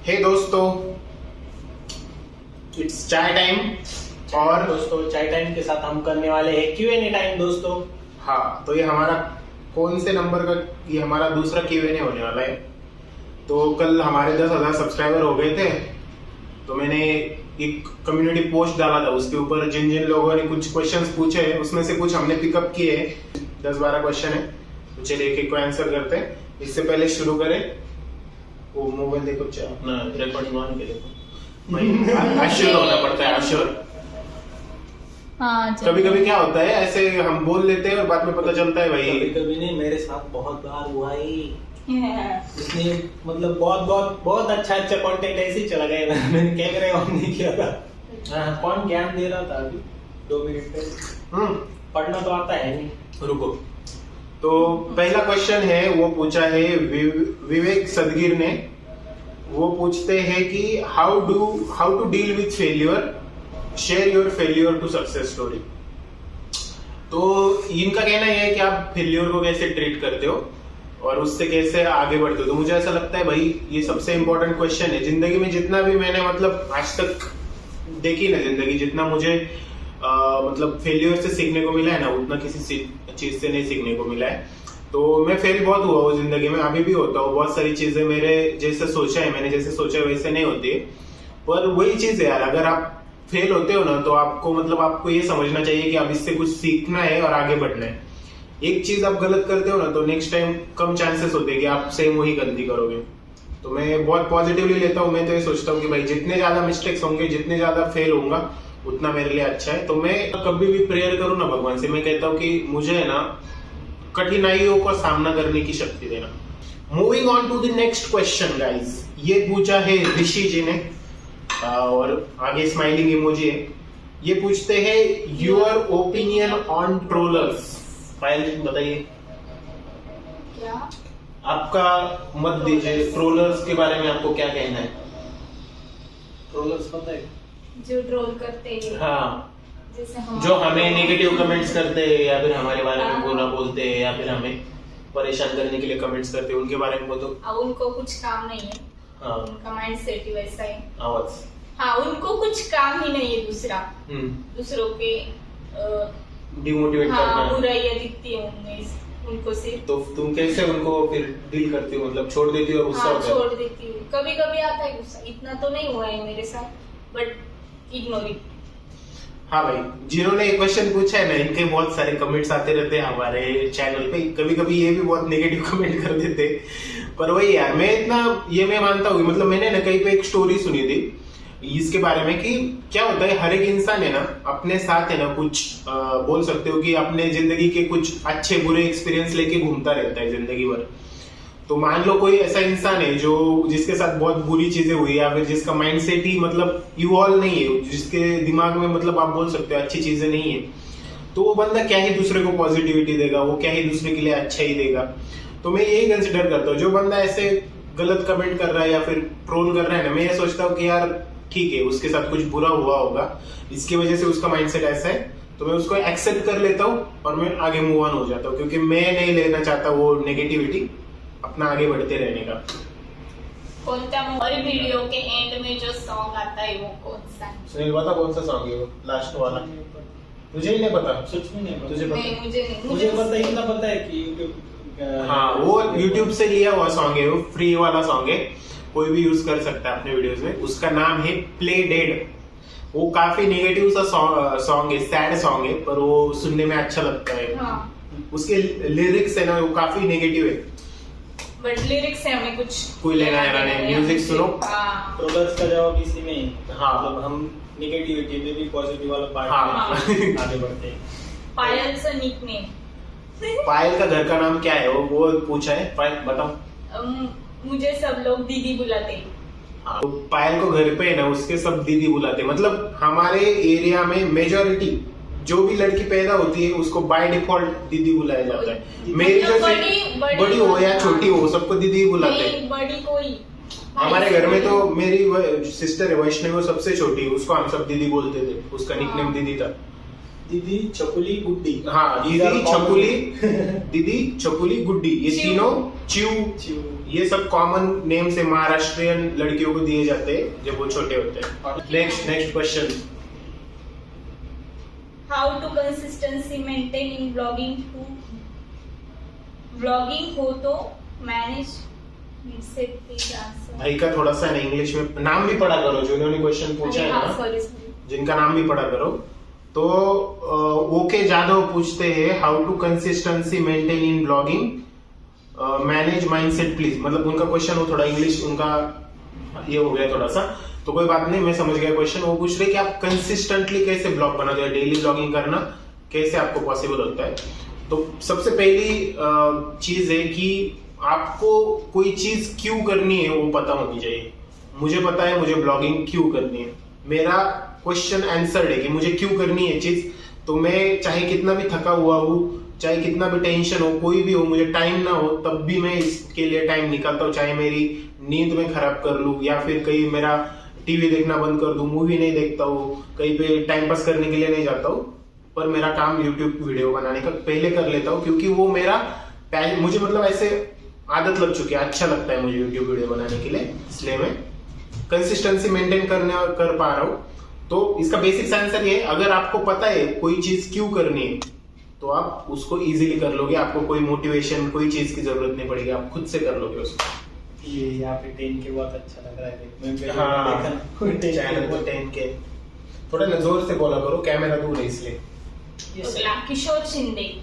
हे दोस्तों, इट्स चाय टाइम। और दोस्तों चाय टाइम के साथ हम करने वाले हैं Q&A टाइम दोस्तों। हाँ, तो ये हमारा कौन से नंबर का, ये हमारा दूसरा Q&A होने वाला है। तो कल हमारे 10,000 सब्सक्राइबर हो गए थे, तो मैंने एक कम्युनिटी पोस्ट डाला था, उसके ऊपर जिन जिन लोगों ने कुछ क्वेश्चंस पूछे उसमें से कुछ हमने पिकअप किए। 10-12 क्वेश्चन है, तो चलिए एक एक को आंसर करते हैं। इससे पहले शुरू करें, वो मोबाइल देखो, अपना रिकॉर्डिंग ऑन के देखो। आश्योर होना पड़ता है, आश्योर। हाँ, कभी कभी क्या होता है, ऐसे हम बोल लेते हैं और बाद में पता चलता है भाई। कभी कभी नहीं, मेरे साथ बहुत बार हुआ ही। इसलिए मतलब बहुत अच्छा कंटेंट ऐसे ही चला गया। मैंने कैमरे ऑन नहीं किया था। कौन ज्ञान दे रहा था अभी 2 मिनट पहले? पढ़ना तो आता है नहीं। रुको, तो पहला क्वेश्चन है, वो पूछा है विवेक सदगीर ने। वो पूछते हैं कि how to deal with failure, share your failure to success story. तो इनका कहना यह है कि आप फेल्यूर को कैसे ट्रीट करते हो और उससे कैसे आगे बढ़ते हो। तो मुझे ऐसा लगता है भाई, ये सबसे इंपॉर्टेंट क्वेश्चन है जिंदगी में। जितना भी मैंने मतलब आज तक देखी ना जिंदगी, जितना मुझे मतलब फेल्यूर से सीखने को मिला है ना, उतना किसी चीज से नहीं सीखने को मिला है। तो मैं फेल बहुत हुआ हूँ जिंदगी में, अभी भी होता हूँ। बहुत सारी चीजें मेरे जैसे सोचा है, मैंने जैसे सोचा है वैसे नहीं होती है। पर वही चीज है यार, अगर आप फेल होते हो ना, तो आपको ये समझना चाहिए कि अब इससे कुछ सीखना है और आगे बढ़ना है। एक चीज आप गलत करते हो ना, तो नेक्स्ट टाइम कम चांसेस होते हैं कि आप सेम वही गलती करोगे। तो मैं बहुत पॉजिटिवली लेता हूँ। मैं तो ये सोचता हूँ कि भाई जितने ज्यादा मिस्टेक्स होंगे, जितने ज्यादा फेल होऊंगा, उतना मेरे लिए अच्छा है। तो मैं कभी भी प्रेयर करूँ ना भगवान से, मैं कहता हूँ कि मुझे है ना कठिनाइयों का सामना करने की शक्ति देना। Moving on to the next question guys. ये पूछा है ऋषि जी ने, और आगे स्माइलिंग इमोजी है। ये पूछते हैं योर ओपिनियन ऑन ट्रोलर्स। पायल बताइए, क्या आपका मत दीजिए, ट्रोलर्स के बारे में आपको क्या कहना है? ट्रोलर्स पता है? जो ट्रोल करते हैं, हाँ, जैसे हम जो हमें नेगेटिव कमेंट्स करते हैं या फिर हमारे बारे में बुरा बोलते हैं या फिर हमें परेशान करने के लिए कमेंट्स करते हैं, उनके बारे में बोलो। अब उनको कुछ काम नहीं है। हाँ, उनका माइंड सेट ही वैसा है। आवाज। हाँ, उनको कुछ काम ही नहीं है दूसरा। दूसरों के डिमोटिवेट करना। बुराइयां दिखती है उनमें, उनको सिर्फ। तो तुम कैसे उनको फिर डील करती हो, मतलब छोड़ देती हो और गुस्सा होता है? छोड़ देती हूँ। कभी कभी आता है गुस्सा, इतना तो नहीं हुआ है मेरे साथ, बट इग्नोर इट। हाँ भाई, जिन्होंने ये क्वेश्चन पूछा है ना, इनके बहुत सारे कमेंट्स आते रहते हैं हमारे चैनल पे। कभी कभी ये भी बहुत नेगेटिव कमेंट कर देते, पर वही यार, मैं मानता हूँ। मतलब मैंने ना कहीं पे एक स्टोरी सुनी थी इसके बारे में कि क्या होता है, हर एक इंसान है ना अपने साथ है ना कुछ बोल सकते हो कि अपने जिंदगी के कुछ अच्छे बुरे एक्सपीरियंस लेके घूमता रहता है जिंदगी भर। तो मान लो कोई ऐसा इंसान है जो जिसके साथ बहुत बुरी चीजें हुई, या फिर जिसका माइंडसेट ही मतलब इवॉल्व नहीं है, जिसके दिमाग में मतलब आप बोल सकते हो अच्छी चीजें नहीं है, तो वो बंदा क्या ही दूसरे को पॉजिटिविटी देगा, वो क्या ही दूसरे के लिए अच्छा ही देगा। तो मैं यही कंसिडर करता हूँ, जो बंदा ऐसे गलत कमेंट कर रहा है या फिर ट्रोल कर रहा है ना, मैं ये सोचता हूँ कि यार ठीक है, उसके साथ कुछ बुरा हुआ होगा, इसकी वजह से उसका माइंडसेट ऐसा है, तो मैं उसको एक्सेप्ट कर लेता हूँ और मैं आगे मूव ऑन हो जाता हूँ, क्योंकि मैं नहीं लेना चाहता वो नेगेटिविटी, अपना आगे बढ़ते रहने का। और वीडियो के एंड में जो सॉन्ग आता है वो कौन सा है? सुनील बता कौन सा सॉन्ग है वो लास्ट वाला? तुझे ही नहीं पता? सच में नहीं पता। तुझे पता? नहीं, मुझे नहीं। मुझे पता, इतना पता है कि YouTube। हाँ, वो YouTube से लिया हुआ सॉन्ग है, वो फ्री वाला सॉन्ग है, कोई भी यूज कर सकता है अपने वीडियोस में। उसका नाम है प्ले डेड। वो काफी नेगेटिव सा सॉन्ग है, सैड सॉन्ग है, पर वो सुनने में अच्छा लगता है। हाँ। उसके लिरिक्स है ना, वो काफी नेगेटिव है, बट लिरिक्स से हमें कुछ कोई लेना देना नहीं। म्यूजिक सुनो। ट्रोलर्स का जवाब इसी में ही। हाँ, मतलब हम नेगेटिविटी में भी पॉजिटिव वाला पार्ट हाँ। आगे बढ़ते हैं। पायल से निकनेम। पायल का घर का नाम क्या है वो पूछा है। पायल बताओ। मुझे सब लोग दीदी बुलाते हैं। हाँ, तो पायल को घर पे है ना उसके सब दीदी बुलाते। मतलब हमारे एरिया में मेजोरिटी जो भी लड़की पैदा होती है उसको बाय डिफॉल्ट दीदी बुलाया जाता है। मेरी जो बड़ी हो या छोटी हो, सबको दीदी बुलाते हैं। बड़ी कोई हमारे घर में तो मेरी सिस्टर है वैष्णवी, वो सबसे छोटी, उसको हम सब दीदी बोलते थे, उसका निकनेम दीदी था। दीदी छकुली गुड्डी। हाँ, दीदी छकुली, दीदी छकुली गुड्डी, ये तीनों च्यू ये सब कॉमन नेम से महाराष्ट्रियन लड़कियों को दिए जाते हैं जब वो छोटे होते हैं। Next question. How to consistency maintain in blogging हो तो मैनेज से प्लीज आंसर। भाई का थोड़ा सा इंग्लिश में नाम भी पढ़ा करो, जिन्होंने क्वेश्चन पूछा है ना, सॉरी जिनका नाम भी पढ़ा करो। तो ओके जादव पूछते हैं how to consistency maintain in blogging manage mindset please. मतलब उनका क्वेश्चन वो थोड़ा इंग्लिश उनका ये हो गया थोड़ा सा, तो कोई बात नहीं, मैं समझ गया क्वेश्चन। वो पूछ रहे कि आप कंसिस्टेंटली कैसे ब्लॉग बनाते हो, डेली ब्लॉगिंग करना कैसे आपको पॉसिबल होता है। तो सबसे पहली चीज है कि आपको कोई चीज क्यों करनी है वो पता होनी चाहिए। मुझे पता है मुझे ब्लॉगिंग क्यों करनी है, मेरा क्वेश्चन आंसर्ड है कि मुझे क्यों करनी है चीज। तो मैं चाहे कितना भी थका हुआ हूँ, चाहे कितना भी टेंशन हो, कोई भी हो, मुझे टाइम ना हो, तब भी मैं इसके लिए टाइम निकालता हूँ। चाहे मेरी नींद में खराब कर लूँ या फिर कहीं मेरा टीवी देखना बंद कर दूं, मूवी नहीं देखता हूँ, कहीं पे टाइम पास करने के लिए नहीं जाता हूँ, पर मेरा काम यूट्यूब वीडियो बनाने का पहले कर लेता हूँ, क्योंकि वो मेरा मुझे मतलब ऐसे आदत लग चुकी है, अच्छा लगता है मुझे यूट्यूब वीडियो बनाने के लिए, इसलिए मैं कंसिस्टेंसी मेंटेन कर पा रहा हूँ। तो इसका बेसिक आंसर ये है, अगर आपको पता है कोई चीज क्यों करनी है तो आप उसको इजीली कर लोगे, आपको कोई मोटिवेशन कोई चीज की जरूरत नहीं पड़ेगी, आप खुद से कर लोगे उसको। ये यहाँ पे 10 के बहुत अच्छा लग रहा है देखने में। हाँ, चैनल को 10 के थोड़ा ना जोर से बोला करो, कैमेरा दूर है इसलिए। किशोर शिंदे,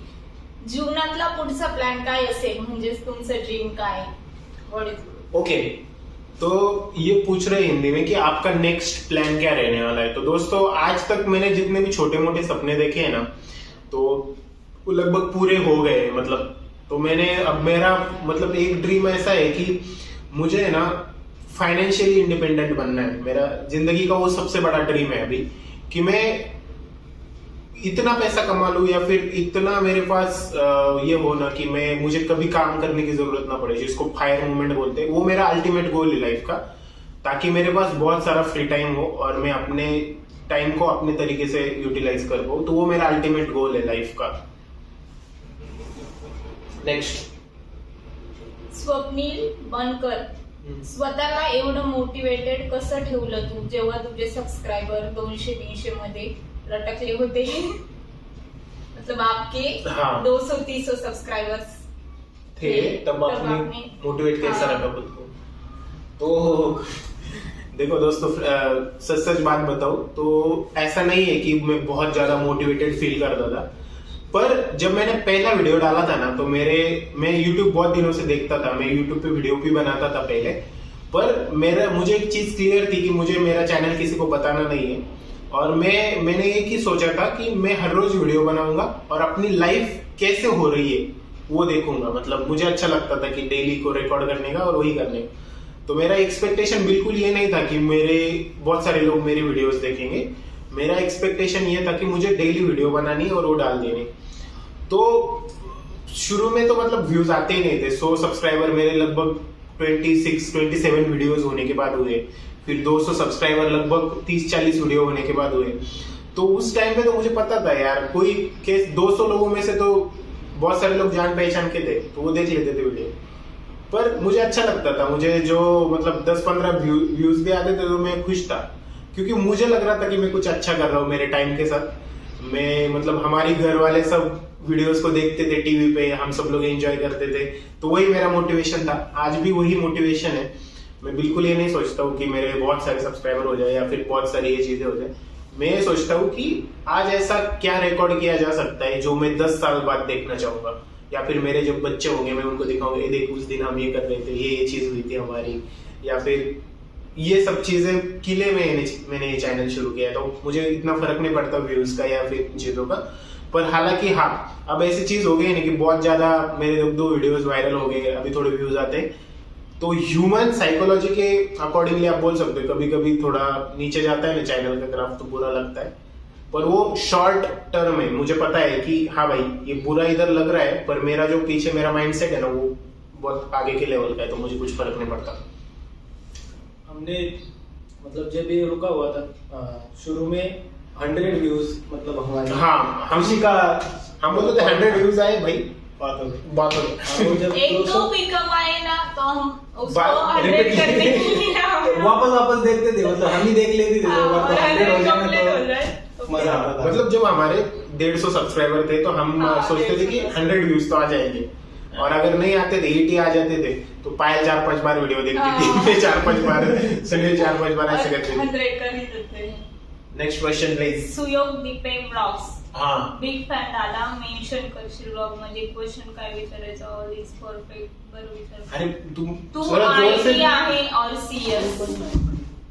जीवनातला पुढचा प्लॅन काय असेल, म्हणजे तुमचं ड्रीम काय? ओके, तो ये पूछ रहे हिंदी में कि आपका नेक्स्ट प्लान क्या रहने वाला है। तो दोस्तों आज तक मैंने जितने भी छोटे मोटे सपने देखे हैं ना, तो वो लगभग पूरे हो गए। मतलब तो मैंने अब मेरा मतलब एक ड्रीम ऐसा है कि मुझे ना फाइनेंशियली इंडिपेंडेंट बनना है। मेरा जिंदगी का वो सबसे बड़ा ड्रीम है अभी, कि मैं इतना पैसा कमा लूं या फिर इतना मेरे पास ये हो ना कि मुझे कभी काम करने की जरूरत ना पड़े, जिसको फायर मूवमेंट बोलते हैं। वो मेरा अल्टीमेट गोल है लाइफ का, ताकि मेरे पास बहुत सारा फ्री टाइम हो और मैं अपने टाइम को अपने तरीके से यूटिलाइज कर पाऊं। तो वो मेरा अल्टीमेट गोल है लाइफ का। नेक्स्ट, स्वप्नील बनकर, स्वतःला एवढं मोटिवेटेड कसं ठेवलं तू जेव्हा तुझे सबस्क्रायबर 200-300 मध्ये लटकले होते? मतलब आपके 230 सब्सक्राइबर्स थे तब आपने मोटिवेट कैसा रखा खुद को? तो देखो दोस्तों, सच बात बताऊं तो ऐसा नहीं है कि मैं बहुत ज्यादा मोटिवेटेड फील करता था, पर जब मैंने पहला वीडियो डाला था ना, तो मैं YouTube बहुत दिनों से देखता था, मैं YouTube पे वीडियो भी बनाता था पहले, पर मुझे एक चीज क्लियर थी कि मुझे मेरा चैनल किसी को बताना नहीं है। और मैंने एक ही सोचा था कि मैं हर रोज वीडियो बनाऊंगा और अपनी लाइफ कैसे हो रही है वो देखूंगा। मतलब मुझे अच्छा लगता था कि डेली को रिकॉर्ड करने का और वही करने का। तो मेरा एक्सपेक्टेशन बिल्कुल ये नहीं था कि बहुत सारे लोग मेरी वीडियोस देखेंगे। मेरा एक्सपेक्टेशन ये था कि मुझे डेली वीडियो बनानी और वो डाल देनी। तो शुरू में तो मतलब व्यूज आते ही नहीं थे। 100 सब्सक्राइबर मेरे लगभग 26-27 वीडियोस होने के बाद हुए, फिर 200 सब्सक्राइबर लगभग 30-40 वीडियो होने के बाद हुए। तो उस टाइम पे तो मुझे पता था यार, कोई केस 200 लोगों में से तो बहुत सारे लोग जान पहचान के थे, तो वो देख लेते थे वीडियो। पर मुझे अच्छा लगता था, मुझे जो मतलब 10-15 व्यूज भी आते थे तो मैं खुश था, क्योंकि मुझे लग रहा था कि मैं कुछ अच्छा कर रहा हूँ मेरे टाइम के साथ। मैं मतलब हमारी घर वाले सब वीडियोस को देखते थे टीवी पे, हम सब लोग एंजॉय करते थे, तो वही मेरा मोटिवेशन था। आज भी वही मोटिवेशन है। मैं बिल्कुल ये नहीं सोचता हूँ कि मेरे बहुत सारे सब्सक्राइबर हो जाए या फिर बहुत सारी ये चीजें हो जाए। मैं ये सोचता हूँ कि आज ऐसा क्या रिकॉर्ड किया जा सकता है जो मैं 10 साल बाद देखना चाहूंगा, या फिर मेरे जो बच्चे होंगे मैं उनको दिखाऊंगा, ये देख उस दिन हम ये कर रहे थे, ये चीज हुई थी हमारी, या फिर ये सब चीजें के लिए मैंने ये चैनल शुरू किया। तो मुझे इतना फर्क नहीं पड़ता व्यूज का या फिर चीजों का। पर हालांकि हाँ, अब ऐसी चीज हो गई ना कि बहुत ज्यादा मेरे 2 वीडियोस वायरल हो गए, अभी थोड़े व्यूज आते हैं, तो ह्यूमन साइकोलॉजी के अकॉर्डिंगली आप बोल सकते हो कभी कभी थोड़ा नीचे जाता है ना चैनल का ग्राफ, तो बुरा लगता है। पर वो शॉर्ट टर्म में मुझे पता है कि हाँ भाई ये बुरा इधर लग रहा है, पर मेरा जो पीछे मेरा माइंडसेट है ना वो बहुत आगे के लेवल का है, तो मुझे कुछ फर्क नहीं पड़ता। हमने मतलब जब ये रुका हुआ था शुरू में 100 व्यूज मतलब हमारे, हाँ हम बोलते थे 100 व्यूज आए भाई, बात हो गई। बात हो और वो जब एक 200 दो भी कमाए ना तो हम उसको बात 100 repeat करने के लिए वापस देखते थे, मतलब हम ही देख लेते थे, हाँ, वो बात और तो 100 हो 100 जाए complete हो तो जाए तो मजा आता था। मतलब जब हमारे 150 सब्सक्राइबर थे तो हम हाँ, सोचते थे कि 100 व्यूज तो आ जाएंगे, और अगर नहीं आते थे 80 आ जाते थे तो पायल 4-5 बार वीडियो देखती थी, हाँ। मैं 4-5 बार, सुनील 4-5 बार ऐसे करते थे। 100 कर ही देते हैं। Next question please. Suyog दीपे blogs हाँ बिग फॅन दादा मेन्शन करशील ब्लॉग मध्ये क्वेश्चन काय विचारायचं ऑल इज परफेक्ट बरं विचार अरे तुम तू थोड़ा जोर से आयटी आहे और सीएस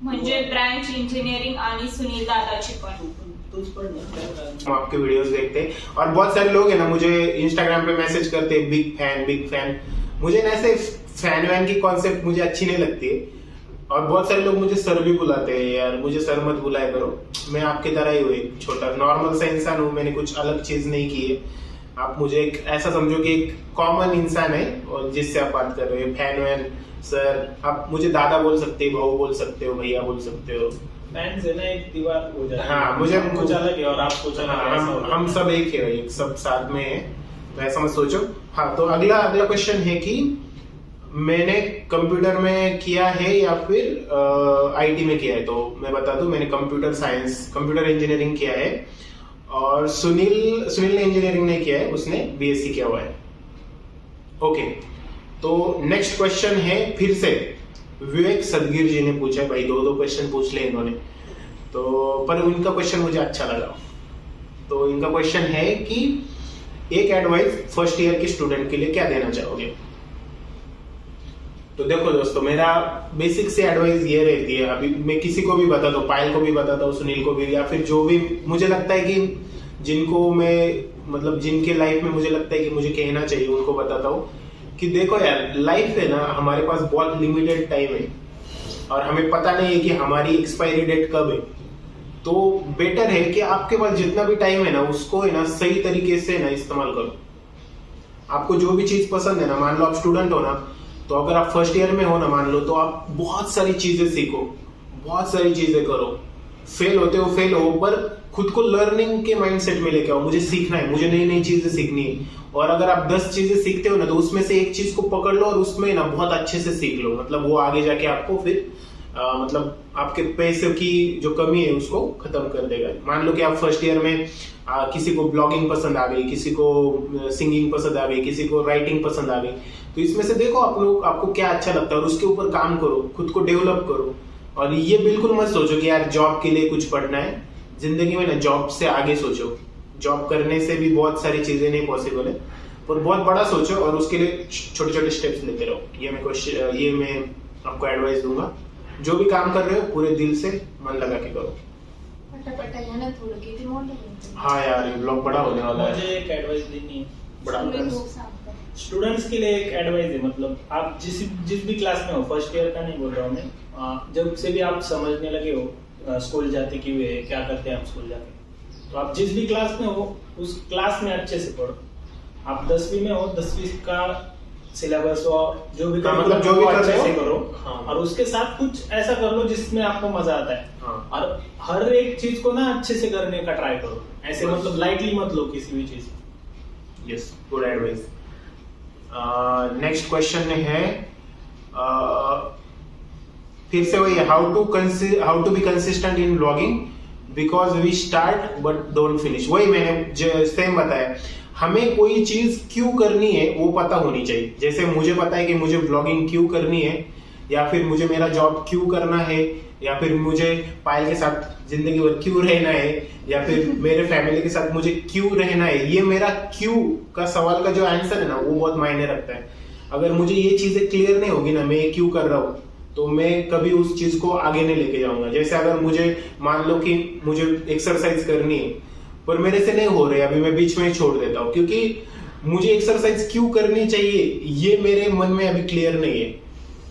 म्हणजे ब्रांच इंजिनिअरिंग आणि सुनील दादाची पण तूच पण हम आपके वीडियोस देखते हैं, और बहुत सारे लोग हैं ना मुझे इंस्टाग्राम पे मैसेज करते हैं बिग फैन। मुझे ना ऐसे फैन वैन की कॉन्सेप्ट मुझे अच्छी नहीं लगती है, और बहुत सारे लोग मुझे सर भी बुलाते हैं। यार मुझे सर मत बुलाया करो, मैं आपकी तरह ही हूँ, एक छोटा नॉर्मल सा इंसान हूँ, मैंने कुछ अलग चीज नहीं की है। आप मुझे एक ऐसा समझो कि एक कॉमन इंसान है और जिससे आप बात कर रहे हो। फैन वैन सर, आप मुझे दादा बोल सकते हो, भाऊ बोल सकते हो, भैया बोल सकते हो। फैन से ना एक दीवार हो जाती है। हाँ, मुझे कुछ अलग है और आप कुछ अलग है, ऐसा होता है। हम सब एक है, एक सब साथ में है, तो ऐसा मत सोचो। हाँ, तो अगला क्वेश्चन है कि मैंने कंप्यूटर में किया है या फिर आईटी में किया है। तो मैं बता दूं, मैंने कंप्यूटर इंजीनियरिंग किया है, और सुनील ने इंजीनियरिंग नहीं किया है, उसने बीएससी किया हुआ है। ओके, तो नेक्स्ट क्वेश्चन है फिर से विवेक सदगीर जी ने पूछा। भाई दो क्वेश्चन पूछ ले इन्होंने, तो पर उनका क्वेश्चन मुझे अच्छा लगा। तो इनका क्वेश्चन है कि एक एडवाइस फर्स्ट ईयर के स्टूडेंट के लिए क्या देना चाहोगे। तो देखो दोस्तों, मेरा बेसिक से एडवाइस ये रहती है, अभी मैं किसी को भी बताता हूँ, पायल को भी बताता हूँ, सुनील को भी, या फिर जो भी मुझे लगता है कि जिनको मैं मतलब जिनके लाइफ में मुझे लगता है कि मुझे कहना चाहिए, उनको बताता हूँ कि देखो यार, लाइफ है ना, हमारे पास बहुत लिमिटेड टाइम है और हमें पता नहीं है कि हमारी एक्सपायरी डेट कब है। तो बेटर है कि आपके पास जितना भी टाइम है ना, उसको है ना सही तरीके से ना इस्तेमाल करो। आपको जो भी चीज पसंद है ना, मान लो आप स्टूडेंट हो ना, तो अगर आप फर्स्ट ईयर में हो ना, मान लो, तो आप बहुत सारी चीजें सीखो, बहुत सारी चीजें करो। फेल होते हो फेल हो, पर खुद को लर्निंग के माइंडसेट में लेके आओ। मुझे सीखना है, मुझे नई नई चीजें सीखनी है। और अगर आप 10 चीजें सीखते हो ना, तो उसमें से एक चीज को पकड़ लो और उसमें ना बहुत अच्छे से सीख लो। मतलब वो आगे जाके आपको फिर मतलब आपके पैसे की जो कमी है उसको खत्म कर देगा। मान लो कि आप फर्स्ट ईयर में किसी को ब्लॉगिंग पसंद आ गई, किसी को सिंगिंग पसंद आ गई, किसी को राइटिंग पसंद आ गई, तो इसमें से देखो आपको क्या अच्छा लगता है और उसके ऊपर काम करो, खुद को डेवलप करो। और ये बिल्कुल मत सोचो कि यार जॉब के लिए कुछ पढ़ना है। जिंदगी में ना जॉब से आगे सोचो। जॉब करने से भी बहुत सारी चीजें नहीं पॉसिबल है, पर बहुत बड़ा सोचो और उसके लिए छोटे छोटे स्टेप्स लेते रहो। ये मैं आपको एडवाइस दूंगा। जो भी काम कर रहे हो पूरे दिल से मन लगा के करो। पटापटा या ना थोडं किती मोठं हाँ यार, ये ब्लॉग बड़ा होने वाला मुझे है। एक एडवाइस देनी है बड़ा सांगतो स्टूडेंट्स के लिए। एक एडवाइस है, मतलब आप जिस भी क्लास में हो, फर्स्ट ईयर का नहीं बोल रहा हूँ मैं, जब से भी आप समझने लगे हो स्कूल जाते क्यों है, क्या करते हैं आप स्कूल जाके, तो आप जिस भी क्लास में हो उस क्लास में अच्छे से पढ़ो। आप 10वीं में हो, 10वीं का सिलेबस और जो भी मतलब जो भी कर अच्छे रहे हो, से करो। हाँ। और उसके साथ कुछ ऐसा कर लो जिसमें आपको मजा आता है। हाँ। और हर एक चीज को ना अच्छे से करने का ट्राई करो, ऐसे मतलब लाइटली मत लो किसी भी चीज। Yes, good advice. Next question है फिर से वही, how to be consistent in blogging because we start but don't finish. वही मैंने सेम बताया, हमें कोई चीज क्यों करनी है वो पता होनी चाहिए। जैसे मुझे पता है कि मुझे ब्लॉगिंग क्यों करनी है, या फिर मुझे मेरा जॉब क्यों करना है, या फिर मुझे पायल के साथ जिंदगी भर क्यों रहना है, या फिर मेरे फैमिली के साथ मुझे क्यों रहना है। ये मेरा क्यों का सवाल का जो आंसर है ना, वो बहुत मायने रखता है। अगर मुझे ये चीजें क्लियर नहीं होगी ना, मैं ये क्यों कर रहा हूँ, तो मैं कभी उस चीज को आगे नहीं लेके जाऊंगा। जैसे अगर मुझे मान लो कि मुझे एक्सरसाइज करनी है, पर मेरे से नहीं हो रही, अभी मैं बीच में ही छोड़ देता हूँ, क्योंकि मुझे एक्सरसाइज क्यों करनी चाहिए ये मेरे मन में अभी क्लियर नहीं है।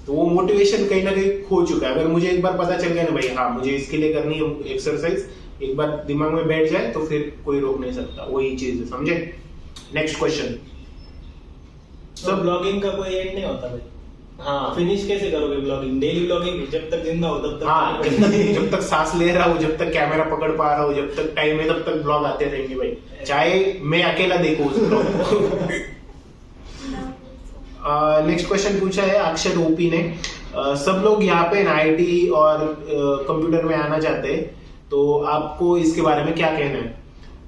तो वो मोटिवेशन कहीं ना कहीं खो चुका है। अगर मुझे एक बार पता चल गया ना भाई, हाँ मुझे इसके लिए करनी है एक्सरसाइज, एक बार दिमाग में बैठ जाए तो फिर कोई रोक नहीं सकता। वही चीज है, समझे। Next question. सब ब्लॉगिंग का कोई एंड नहीं होता भाई। हाँ, फिनिश कैसे करोगे ब्लॉगिंग? डेली ब्लॉगिंग जब तक जिंदा हो तब तक। हाँ, जब तक सांस ले रहा हूँ, जब तक कैमरा पकड़ पा रहा हूँ, जब तक टाइम है, तब तक ब्लॉग आते रहेंगे भाई, चाहे मैं अकेला देखूं उस ब्लॉग को। नेक्स्ट क्वेश्चन पूछा है अक्षर ओपी ने। सब लोग यहाँ पे आईटी और कंप्यूटर में आना चाहते हैं, तो आपको इसके बारे में क्या कहना है?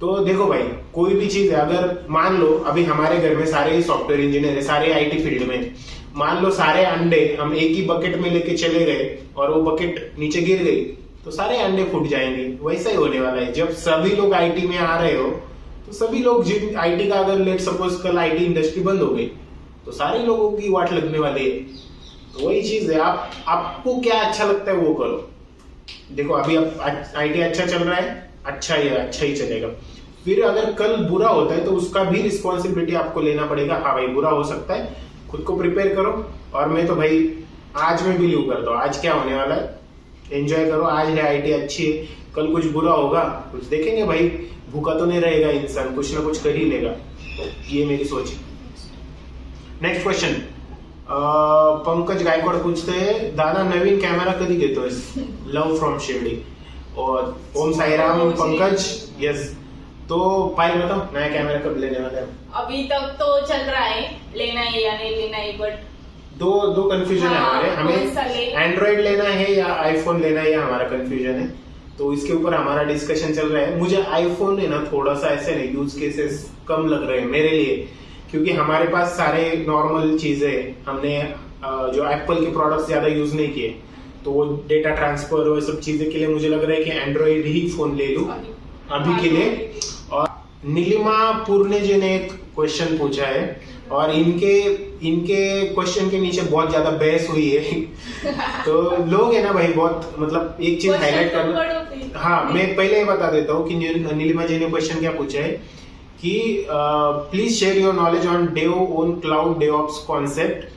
तो देखो भाई, कोई भी चीज है, अगर मान लो अभी हमारे घर में सारे ही सॉफ्टवेयर इंजीनियर है, सारे आईटी फील्ड में, मान लो सारे अंडे हम एक ही बकेट में लेके चले गए और वो बकेट नीचे गिर गई, तो सारे अंडे फूट जाएंगे। वैसा ही होने वाला है, जब सभी लोग आईटी में आ रहे हो तो सभी लोग, जिन आईटी का अगर लेट सपोज कल आईटी इंडस्ट्री बंद हो गई तो सारे लोगों की वाट लगने वाली है। तो वही चीज है, आपको क्या अच्छा लगता है वो करो। देखो अभी आईटी अच्छा चल रहा है, अच्छा ही चलेगा। फिर अगर कल बुरा होता है तो उसका भी रिस्पॉन्सिबिलिटी आपको लेना पड़ेगा। हाँ भाई, बुरा हो सकता है, खुद को प्रिपेयर करो। और मैं तो भाई आज में बिलीव करता हूँ, आज क्या होने वाला है एंजॉय करो। आज है आईटी अच्छी है, कल कुछ बुरा होगा कुछ देखेंगे भाई, भूखा तो नहीं रहेगा इंसान, कुछ ना कुछ कर ही लेगा। ये मेरी सोच है। नेक्स्ट क्वेश्चन, पंकज गायकवाड पूछते हैं, दादा नवीन कॅमेरा कधी घेतोय? Love from Shirdi. और ओम साई राम पंकज, यस। तो पायल बताओ, नया कैमरा कब लेने वाला है? अभी तक तो चल रहा है, लेना है या नहीं लेना है, बट दो कंफ्यूजन है हमारे। हमें एंड्रॉइड लेना है या आईफोन लेना है, या हमारा कंफ्यूजन है। तो इसके ऊपर हमारा डिस्कशन चल रहा है। मुझे आईफोन है ना थोड़ा सा ऐसे नहीं, यूज केसेस कम लग रहे हैं मेरे लिए, क्योंकि हमारे पास सारे नॉर्मल चीजें, हमने जो एप्पल के प्रोडक्ट्स ज्यादा यूज नहीं किए, तो वो डेटा ट्रांसफर वो सब चीजें के लिए मुझे लग रहा है कि एंड्रॉइड ही फोन ले लूं अभी के लिए। और नीलिमा पुरने जी ने एक क्वेश्चन पूछा है, और इनके क्वेश्चन के नीचे बहुत ज्यादा बहस हुई है। तो लोग है ना भाई, बहुत मतलब एक चीज हाईलाइट करना। हाँ, मैं पहले ही बता देता हूँ कि नीलिमा जी ने क्वेश्चन क्या पूछा है कि please share your knowledge on dev on cloud DevOps concept.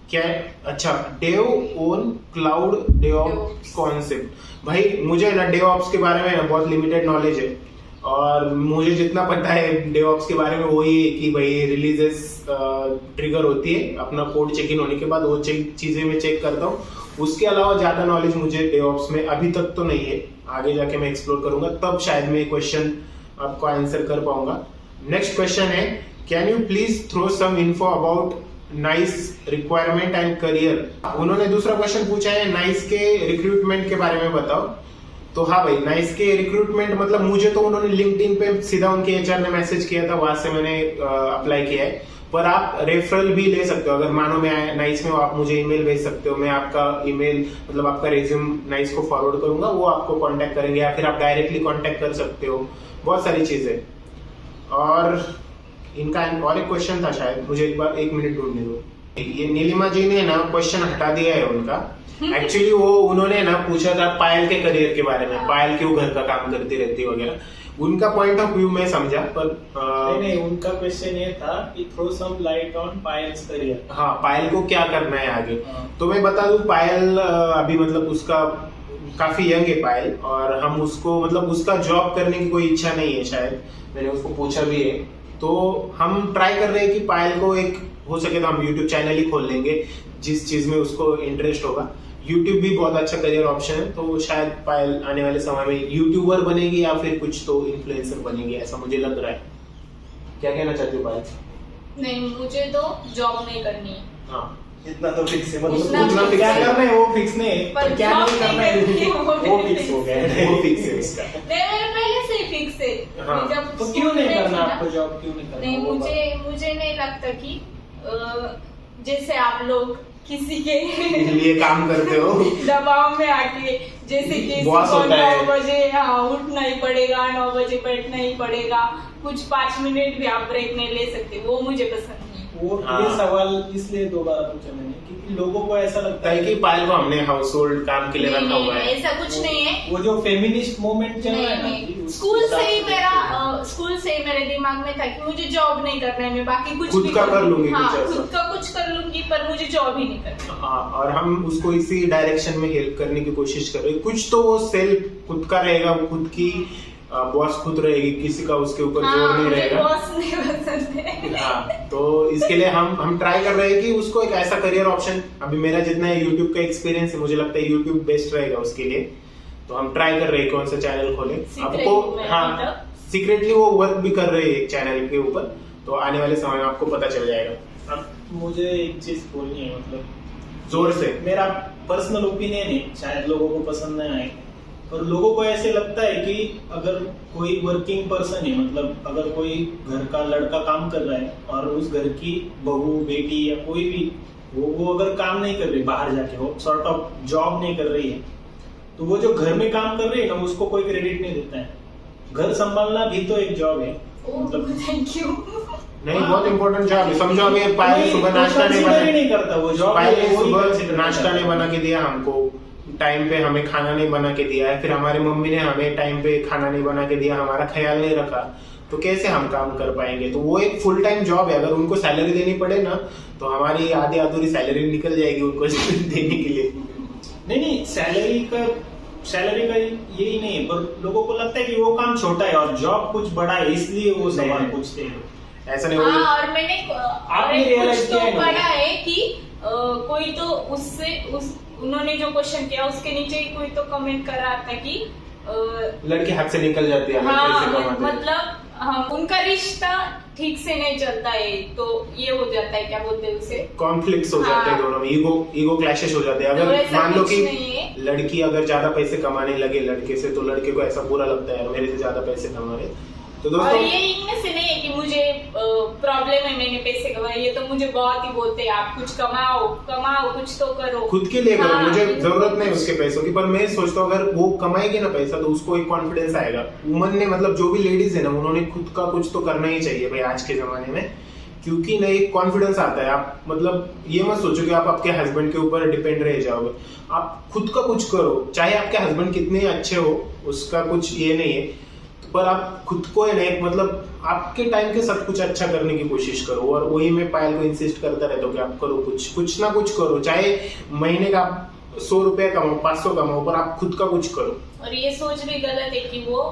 क्या है? अच्छा, dev on cloud DevOps concept. भाई मुझे ना डेवऑप्स के बारे में ना बहुत लिमिटेड नॉलेज है, और मुझे जितना पता है डेवऑप्स के बारे में वही है कि भाई रिलीजेस ट्रिगर होती है, अपना कोड चेक इन होने के बाद वो चीजें मैं चेक करता हूँ। उसके अलावा ज्यादा नॉलेज मुझे डेवऑप्स में अभी तक तो नहीं है। आगे जाके मैं एक्सप्लोर करूंगा, तब शायद मैं क्वेश्चन आपको आंसर कर पाऊंगा। नेक्स्ट क्वेश्चन है, can you please throw some info about nice requirement and career. उन्होंने दूसरा क्वेश्चन पूछा है, नाइस के रिक्रूटमेंट के बारे में बताओ। तो हाँ भाई, नाइस के रिक्रूटमेंट मतलब मुझे तो उन्होंने लिंक्डइन पे सीधा उनके एचआर ने मैसेज किया था, वहां से मैंने अप्लाई किया है। पर आप रेफरल भी ले सकते हो, अगर मानो मैं नाइस में हो, आप मुझे ईमेल भेज सकते हो, मैं आपका ईमेल मतलब आपका रिज्यूम नाइस को फॉरवर्ड करूंगा, वो आपको कांटेक्ट करेंगे, या फिर आप डायरेक्टली कांटेक्ट कर सकते हो। बहुत सारी चीजें। और इनका और एक क्वेश्चन था शायद, मुझे एक मिनट ढूंढने दो। ये नीलिमा जी ने ना क्वेश्चन हटा दिया है उनका। एक्चुअली वो उन्होंने ना पूछा था पायल के करियर के बारे में, पायल क्यों घर का काम करती रहती है वगैरह। उनका पॉइंट ऑफ व्यू मैं समझा, पर नहीं, उनका क्वेश्चन ये था कि throw some light on Payal's career. हाँ, पायल को क्या करना है आगे। तो मैं बता दूं, पायल अभी मतलब उसका काफी यंग है पायल, और हम उसको मतलब उसका जॉब करने की कोई इच्छा नहीं है शायद, मैंने उसको पूछा भी है। तो हम ट्राई कर रहे हैं कि पायल को एक हो सके तो हम यूट्यूब चैनल ही खोल लेंगे, जिस चीज में उसको इंटरेस्ट होगा। यूट्यूब भी बहुत अच्छा करियर ऑप्शन है, तो शायद पायल आने वाले समय में यूट्यूबर बनेगी या फिर कुछ तो इन्फ्लुएंसर बनेगी, ऐसा मुझे लग रहा है। क्या कहना चाहती हो पायल? नहीं, मुझे तो जॉब नहीं करनी है। हाँ, इतना तो फिक्स है, इतना मतलब क्या करना है वो फिक्स नहीं है, पर क्या नहीं करना है वो फिक्स हो गया है। वो फिक्स है इसका। नहीं, मेरे पहले से ही फिक्स है। हाँ। जब तो क्यों नहीं करना आपको जॉब, क्यों नहीं करना? नहीं, मुझे नहीं लगता कि जैसे आप लोग किसी के लिए काम करते हो दबाव में आके, जैसे कि 9 बजे उठना ही पड़ेगा, 9 बजे बैठना ही पड़ेगा, कुछ 5 मिनट भी आप ब्रेक नहीं ले सकते, वो मुझे पसंद नहीं। वो ये सवाल इसलिए दोबारा पूछा मैंने क्योंकि लोगों को ऐसा लगता है कि पायल को हमने हाउस होल्ड काम के लिए रखा हुआ है। ऐसा कुछ नहीं है। वो जो फेमिनिस्ट मूवमेंट चल रहा है ना, स्कूल से ही मेरे दिमाग में था कि मुझे जॉब नहीं करना है, मैं बाकी कुछ खुद भी का कर लूंगी, खुद का कुछ कर लूंगी, पर मुझे जॉब ही नहीं करना। और हम उसको इसी डायरेक्शन में हेल्प करने की कोशिश कर रहे हैं। कुछ तो वो सेल्फ खुद का रहेगा, वो खुद की बॉस खुद रहेगी, किसी का उसके ऊपर जोर नहीं रहेगा। बॉस नहीं पसंद है। हाँ, तो इसके लिए हम ट्राई कर रहे हैं कि उसको एक ऐसा करियर ऑप्शन, अभी मेरा जितना यूट्यूब का एक्सपीरियंस है, मुझे लगता है यूट्यूब बेस्ट रहेगा उसके लिए। तो हम ट्राई कर रहे हैं कौन सा चैनल खोले आपको। हाँ, सीक्रेटली वो वर्क भी कर रहे हैं एक चैनल के ऊपर, तो आने वाले समय में आपको पता चल जाएगा। मुझे एक चीज बोलनी है, मतलब जोर से। मेरा पर्सनल ओपिनियन है, शायद लोगों को पसंद नहीं आए, और लोगों को ऐसे लगता है कि अगर कोई वर्किंग पर्सन है, मतलब अगर कोई घर का लड़का काम कर रहा है और उस घर की बहू बेटी या कोई भी वो अगर काम नहीं कर रही, बाहर जाके वो सॉर्ट ऑफ जॉब नहीं कर रही है, तो वो जो घर में काम कर रही है ना, उसको कोई क्रेडिट नहीं देता है। घर संभालना भी तो एक जॉब है, मतलब थैंक यू। नहीं, बहुत इंपॉर्टेंट जॉब है। समझो अभी पायल सुबह नाश्ता नहीं करता वो जॉब, पायल ने सुबह नाश्ता नहीं बना के दिया हमको, टाइम पे हमें खाना नहीं बना के दिया है, फिर हमारी मम्मी ने हमें टाइम पे खाना नहीं बना के दिया, हमारा ख्याल नहीं रखा, तो कैसे हम काम कर पाएंगे? तो वो एक फुल टाइम जॉब है। अगर उनको सैलरी देनी पड़े ना, तो हमारी आधी अधूरी सैलरी निकल जाएगी उनको देने के लिए। नहीं, सैलरी का यही नहीं है, पर लोगों को लगता है कि वो काम छोटा है और जॉब कुछ बड़ा है, इसलिए वो सवाल पूछते हैं। ऐसा नहीं। और मैंने आपने realize कुछ तो किया है? पढ़ा है कि कोई तो उन्होंने जो क्वेश्चन किया उसके नीचे ही कोई तो कमेंट कर रहा था कि लड़की हाथ से निकल जाती है, हाँ, पैसे कमाते हैं। मतलब उनका रिश्ता ठीक से नहीं चलता है, तो ये हो जाता है, क्या बोलते हैं उसे, कॉन्फ्लिक्ट्स हो जाते हैं हाँ। दोनों में, ईगो क्लैशेस हो जाते हैं। तो अगर ऐसा मान लो कुछ कि नहीं है। लड़की अगर ज्यादा पैसे कमाने लगे लड़के से, तो लड़के को ऐसा बुरा लगता है मेरे से ज्यादा पैसे कमा रहे। तो और दोस्तों, ये इनमें से नहीं है कि मुझे प्रॉब्लम है मैंने पैसे कमाए, ये तो मुझे बहुत ही बोलते हैं आप कुछ कमाओ कुछ तो करो, खुद के लिए करो, हाँ, मुझे बिल्कुल। जरूरत नहीं उसके पैसों की। पर मैं सोचता हूँ अगर वो कमाएगी ना पैसा, तो उसको एक कॉन्फिडेंस आएगा। वुमन ने, मतलब जो भी लेडीज है ना, उन्होंने खुद का कुछ तो करना ही चाहिए भाई आज के जमाने में, क्योंकि ना एक कॉन्फिडेंस आता है। आप मतलब ये मत सोचो कि आप आपके हस्बैंड के ऊपर डिपेंड रह जाओगे, आप खुद का कुछ करो। चाहे आपके हस्बैंड कितने अच्छे हो, उसका कुछ ये नहीं है, पर आप खुद को है ना, एक मतलब आपके टाइम के साथ कुछ अच्छा करने की कोशिश करो। और वही मैं पायल को इंसिस्ट करता रहता हूँ कि आप करो, कुछ ना कुछ करो। चाहे महीने का आप 100 रुपया कमाओ, 500 कमाओ, पर आप खुद का कुछ करो। और ये सोच भी गलत है कि वो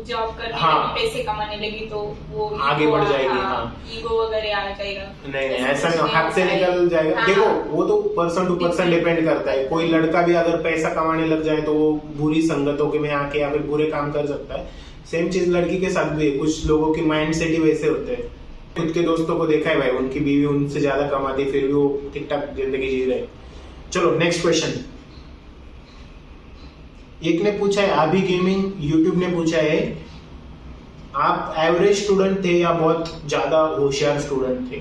जॉब करने हाँ। लगी, पैसे कमाने लगी तो वो आगे बढ़ जाएगी, हाँ। ईगो वगैरह आ जाएगा। नहीं, ऐसा नहीं, हाथ से निकल जाएगा। हाँ। देखो, वो तो पर्सन टू पर्सन डिपेंड करता है। कोई लड़का भी अगर पैसा कमाने लग जाए तो वो बुरी संगतों के में आके या फिर बुरे काम कर सकता है। सेम चीज लड़की के साथ भी है। कुछ लोगों की माइंड सेट ही वैसे होते हैं। खुद के दोस्तों को देखा है भाई, उनकी बीवी उनसे ज्यादा कमाती, फिर भी वो ठीक ठाक जिंदगी जी रहे। चलो नेक्स्ट क्वेश्चन। एक ने पूछा है, अभी गेमिंग यूट्यूब ने पूछा है, आप एवरेज स्टूडेंट थे या बहुत ज्यादा होशियार स्टूडेंट थे?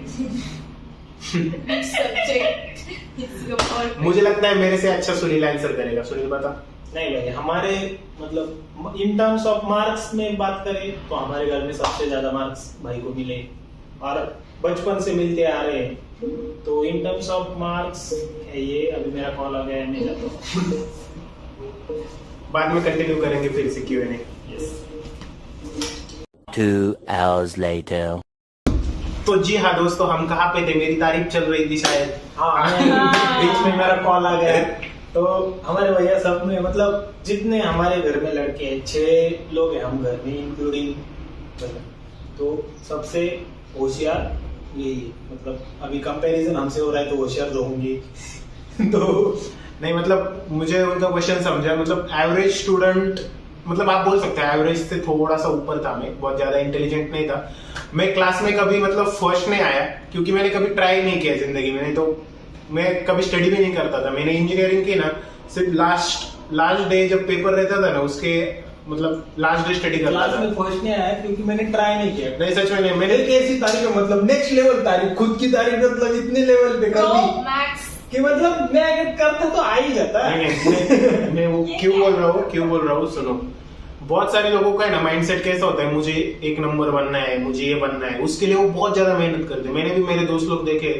मुझे लगता है मेरे से अच्छा सुनील आंसर करेगा। सुनील बता। नहीं भाई, हमारे मतलब इन टर्म्स ऑफ मार्क्स में बात करें तो हमारे घर में सबसे ज्यादा मार्क्स भाई को मिले और बचपन से मिलते आ रहे हैं। तो इन टर्म्स ऑफ मार्क्स है ये। अभी मेरा कॉल आ गया है, मैं जाता हूँ। बाद में कंटिन्यू करेंगे फिर से Q&A। यस। 2 hours later. तो जी हाँ दोस्तों, हम कहाँ पे थे? मेरी तारीफ चल रही थी शायद। हाँ, बीच में मेरा कॉल आ गया। तो हमारे भैया सब में, मतलब जितने हमारे घर में लड़के हैं, 6 लोग हैं हम घर में, इंक्लूडिंग, तो सबसे होशियार यही है। मतलब अभी कंपैरिजन हमसे हो रहा है तो होशियार तो होंगे। तो नहीं, मतलब मुझे उनका क्वेश्चन समझा। मतलब एवरेज स्टूडेंट, मतलब आप बोल सकते हैं एवरेज से थोड़ा सा ऊपर था मैं, बहुत ज्यादा इंटेलिजेंट नहीं था मैं। क्लास में कभी मतलब फर्स्ट नहीं आया, क्योंकि मैंने कभी ट्राई नहीं किया जिंदगी में। नहीं तो मैं कभी स्टडी भी नहीं करता था। मैंने इंजीनियरिंग की ना, सिर्फ लास्ट डे जब पेपर रहता था ना, उसके मतलब लास्ट डे स्टडी करता क्लास था। में फर्स्ट नहीं आया क्योंकि मैंने ट्राई नहीं किया। नहीं, सच में नहीं। मैंने कैसी तारीफ, मतलब नेक्स्ट लेवल तारीफ, खुद की तारीफ, मतलब इतने लेवल पे कर दी मैक्स कि मतलब मैं अगर करता तो आ ही जाता। मैं वो क्यों बोल रहा हूँ सुनो। बहुत सारे लोगों का है ना माइंडसेट कैसा होता है, मुझे 1 नंबर बनना है, मुझे ये बनना है। उसके लिए वो बहुत ज्यादा मेहनत करते हैं। मैंने भी मेरे दोस्त लोग देखे,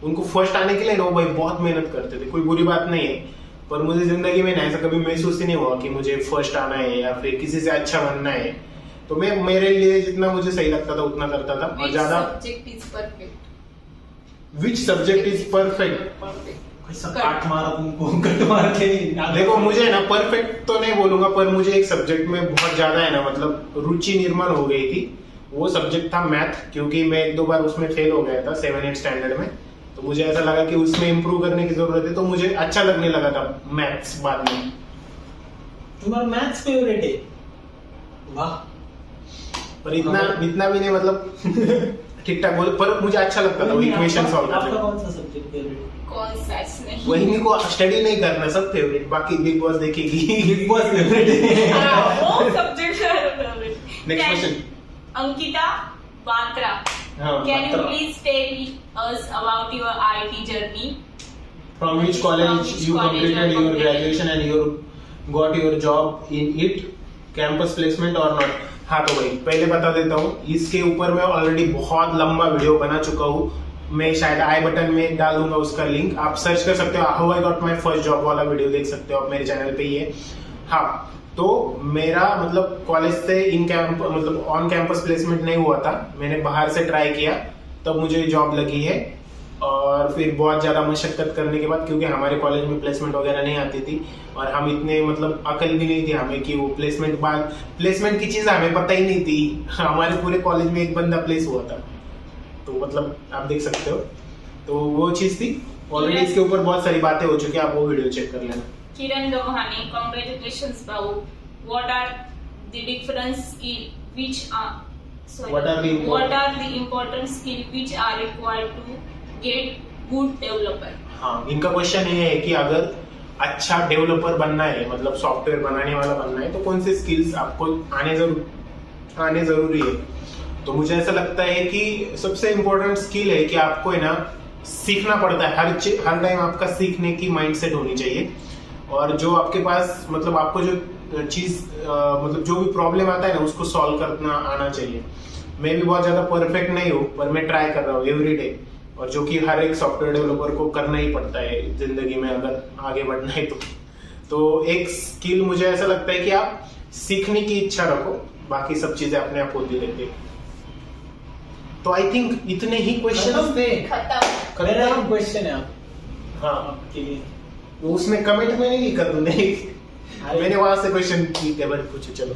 उनको फर्स्ट आने के लिए ना वो भाई बहुत मेहनत करते थे। कोई बुरी बात नहीं है, पर मुझे जिंदगी में ना ऐसा कभी महसूस ही नहीं हुआ कि मुझे फर्स्ट आना है या फिर किसी से अच्छा बनना है। तो मैं मेरे लिए जितना मुझे सही लगता था उतना करता था। और ज्यादा विच सब्जेक्ट इज परफेक्ट, काट मारा तुमको, कट मार के नहीं। देखो मुझे ना परफेक्ट तो नहीं बोलूंगा, पर मुझे एक सब्जेक्ट में बहुत ज्यादा है ना, मतलब रुचि निर्माण हो गई थी। वो सब्जेक्ट था मैथ, क्योंकि मैं 1-2 बार उसमें फेल हो गया था 7-8 स्टैंडर्ड में। तो मुझे ऐसा लगा कि उसमें इंप्रूव करने की जरूरत है, तो मुझे अच्छा लगने लगा था मैथ्स बाद में। तुम्हारा मैथ्स फेवरेट है? वाह। पर इतना भी नहीं, मतलब ठीक ठाक बोल, पर मुझे अच्छा लगता था वो इक्वेशन सॉल्व आपका करना। कौन सा सब्जेक्ट फेवरेट? कौन सा नहीं वही को स्टडी नहीं करना सब फेवरेट, बाकी बिग बॉस देखेगी। Big boss favourite. हाँ, वो subject next question. Ankita Batra, हाँ, can you Batra. please tell us about your IT journey? From which From college which you college you completed your completed? graduation and you got your job in it, campus placement or not? हाँ तो भाई पहले बता देता हूँ, इसके ऊपर मैं ऑलरेडी बहुत लंबा वीडियो बना चुका हूँ। मैं शायद आई बटन में डाल दूंगा उसका लिंक, आप सर्च कर सकते हो। How I got my first job वाला वीडियो देख सकते हो आप मेरे चैनल पे ही है। हाँ तो मेरा मतलब कॉलेज से इन कैंप मतलब ऑन कैंपस प्लेसमेंट नहीं हुआ था, मैंने बाहर से ट्राई किया तब मुझे जॉब लगी है। और फिर बहुत ज्यादा मशक्कत करने के बाद, क्योंकि हमारे कॉलेज में प्लेसमेंट वगैरह नहीं आती थी और हम इतने मतलब अकल भी नहीं थी हमें कि वो प्लेसमेंट की चीज हमें पता ही नहीं थी। हमारे पूरे कॉलेज में एक बंदा प्लेस हुआ था, तो मतलब आप देख सकते हो, तो वो चीज थी। ऑलरेडी इसके ऊपर बहुत सारी बातें हो चुकी है, आप वो वीडियो चेक कर लेना। Kiran Gavhani, congratulations, Babu. What are the different skill which are sorry, What are the important- what are the important skill which are required to get good developer? हाँ, इनका क्वेश्चन ये है कि अगर अच्छा developer बनना है, मतलब सॉफ्टवेयर बनाने वाला बनना है, तो कौन से स्किल्स आपको आने जरूरी है। तो मुझे ऐसा लगता है कि सबसे इम्पोर्टेंट स्किल है कि आपको है ना सीखना पड़ता है। हर टाइम आपका सीखने की माइंडसेट होनी चाहिए। और जो आपके पास मतलब आपको जो चीज मतलब जो भी प्रॉब्लम आता है ना उसको सॉल्व करना आना चाहिए। मैं भी बहुत ज्यादा परफेक्ट नहीं हूँ, पर मैं ट्राई कर रहा हूँ एवरी डे, और जो कि हर एक सॉफ्टवेयर डेवलपर को करना ही पड़ता है जिंदगी में अगर आगे बढ़ना है तो एक स्किल मुझे ऐसा लगता है कि आप सीखने की इच्छा रखो, बाकी सब चीजें अपने आप होती रहती है। तो आई थिंक इतने ही क्वेश्चन थे। खत्म। मेरा एक क्वेश्चन है आप हाँ, आपके लिए। तो उसमें कमेंट में नहीं लिखा तुमने, मैंने वहां से क्वेश्चन की टेबल पूछे। चलो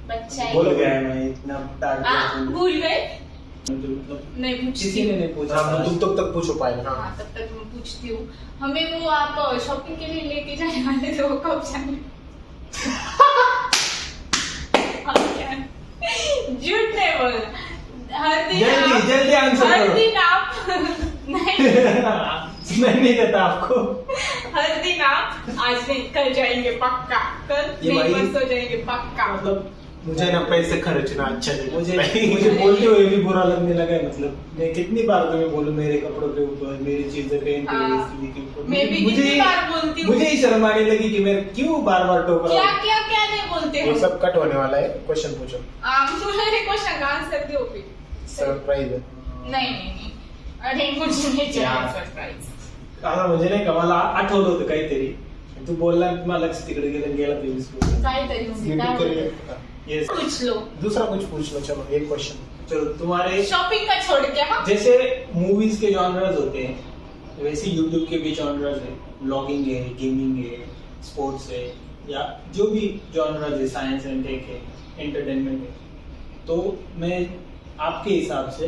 बच्चा है। भूल गया मैं इतना टाइम भूल गए? मतलब नहीं पूछती किसी ने नहीं पूछा। हाँ, तुम तक पूछो पाए। हाँ, हाँ, तब तक मैं पूछती हूँ। हमें वो आप शॉपिंग के लिए लेके जाने वाले थे, वो कब जाने? हम क्या झूठ नहीं बोलना। हर दिन जल्दी आंसर हर करो। दिन आप नहीं मैं नहीं देता आपको। हर दिन आप आज नहीं कल जाएंगे पक्का, कल ये नहीं भाई- परसों जाएंगे पक्का। मतलब मुझे ना पैसे खर्चना अच्छा नहीं मुझे लगता है। मुझे बोलते हुए भी बुरा लगने लगा है। मतलब मैं कितनी बार तुम्हें बोलूं मेरे कपड़ों के ऊपर, मेरी चीजें पहन के हाँ। इसलिए के ऊपर मैं भी कितनी बार बोलती हूँ। मुझे ही शर्म आने लगी कि मैं क्यों बार बार टोक रहा क्या हूँ। क्या क्या नहीं बोलते वो हैं। सब कट होने वाला है, क्वेश्चन पूछो। मुझे क्वेश्चन का आंसर दो फिर। सरप्राइज है। नाही अरे कुछ नाही सरप्राईज. आता म्हणजे नाही का मला आठवलं होतं काहीतरी तू बोलला मला लक्ष तिकडे गेलं गेला ते विसरून. काहीतरी म्हणजे YouTube काय करिए। बोलतो? Yes. पूछ लो. दूसरा कुछ पूछ लो, चलो एक क्वेश्चन। चलो तुम्हारे शॉपिंग का छोड़ के हाँ. जैसे मूवीज के जॉनर्स होते हैं वैसे यूट्यूब के भी जॉनर्स है, ब्लॉगिंग है, गेमिंग है, स्पोर्ट्स है या जो भी जॉनर्स है, साइंस एंड टेक है, एंटरटेनमेंट है. तो मैं आपके हिसाब से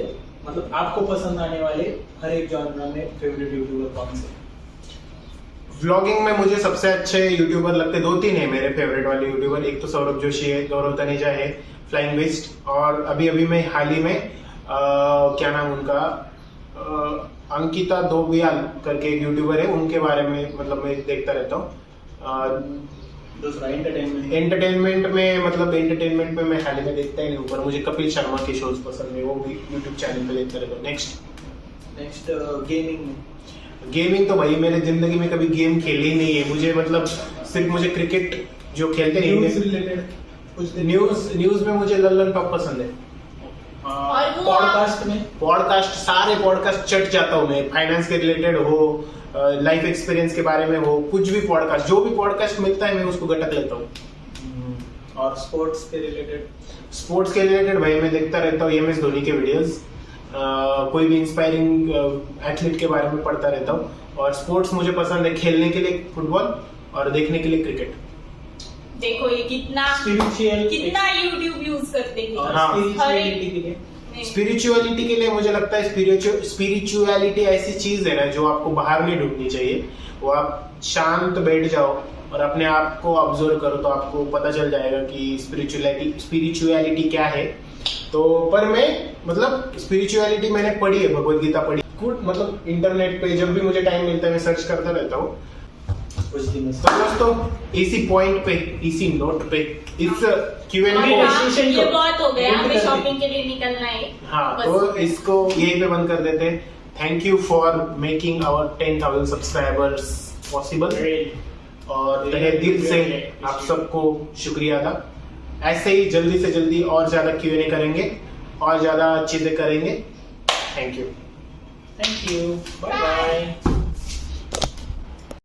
मतलब आपको पसंद आने वाले हर एक जॉनर में फेवरेट यूट्यूबर कौन से? व्लॉगिंग में मुझे सबसे अच्छे यूट्यूबर लगते दो तीन है मेरे फेवरेट वाले यूट्यूबर। एक तो सौरभ जोशी है, गौरव तनेजा है, फ्लाइंग वेस्ट, और अभी अभी मैं हाल ही में क्या नाम उनका अंकिता दोबियाल करके एक यूट्यूबर है, उनके बारे में मतलब मैं देखता रहता हूँ। दूसरा एंटरटेनमेंट एंटरटेनमेंट में मतलब एंटरटेनमेंट में मैं हाल ही में देखता ही नहीं हूँ, पर मुझे कपिल शर्मा के शोज पसंद है, वो भी यूट्यूब चैनल पे देखता रहता हूँ। नेक्स्ट गेमिंग में गेमिंग तो भाई मैंने जिंदगी में कभी गेम खेली ही नहीं है। मुझे मतलब सिर्फ मुझे क्रिकेट जो खेलते न्यूज नहीं, रिलेटेड कुछ न्यूज में मुझे लल्लन टॉप पसंद है। और वो पॉडकास्ट में पॉडकास्ट सारे पॉडकास्ट चट जाता हूँ मैं, फाइनेंस के रिलेटेड हो, लाइफ एक्सपीरियंस के बारे में हो, कुछ भी पॉडकास्ट, जो भी पॉडकास्ट मिलता है मैं उसको गटक लेता हूँ। और स्पोर्ट्स के रिलेटेड स्पोर्ट्स के रिलेटेड भाई मैं देखता रहता हूँ MS धोनी के वीडियोस, कोई भी इंस्पायरिंग एथलीट के बारे में पढ़ता रहता हूँ। और स्पोर्ट्स मुझे पसंद है खेलने के लिए फुटबॉल और देखने के लिए क्रिकेट। देखो ये कितना स्पिरिचुअल कितना यूट्यूब यूज करते हैं. और हाँ। स्पिरिचुअलिटी के लिए नहीं. स्पिरिचुअलिटी के लिए मुझे लगता है स्पिरिचुअलिटी ऐसी चीज है ना जो आपको बाहर नहीं ढूंढनी चाहिए। वो आप शांत बैठ जाओ और अपने आप को ऑब्जर्व करो तो आपको पता चल जाएगा कि स्पिरिचुअलिटी क्या है। तो पर मैं मतलब स्पिरिचुअलिटी मैंने पढ़ी है, भगवत गीता पढ़ी गुड, मतलब इंटरनेट पे जब भी मुझे टाइम मिलता है मैं सर्च करता रहता हूँ। कुछ दिन तो दोस्तों इसी पॉइंट पे, इसी नोट पे इस Q&A और को, हाँ, ये बहुत हो गया, End हमें कर शॉपिंग के लिए निकलना है। हाँ बस। तो इसको यहीं पे बंद कर देते हैं। Thank you for making our 10,000 subscribers possible, और तहे दिल से आप सबको शुक्रिया था। ऐसे ही जल्दी से जल्दी और ज्यादा Q&A करेंगे और ज्यादा चीजें करेंगे। Thank you. Thank you, bye bye.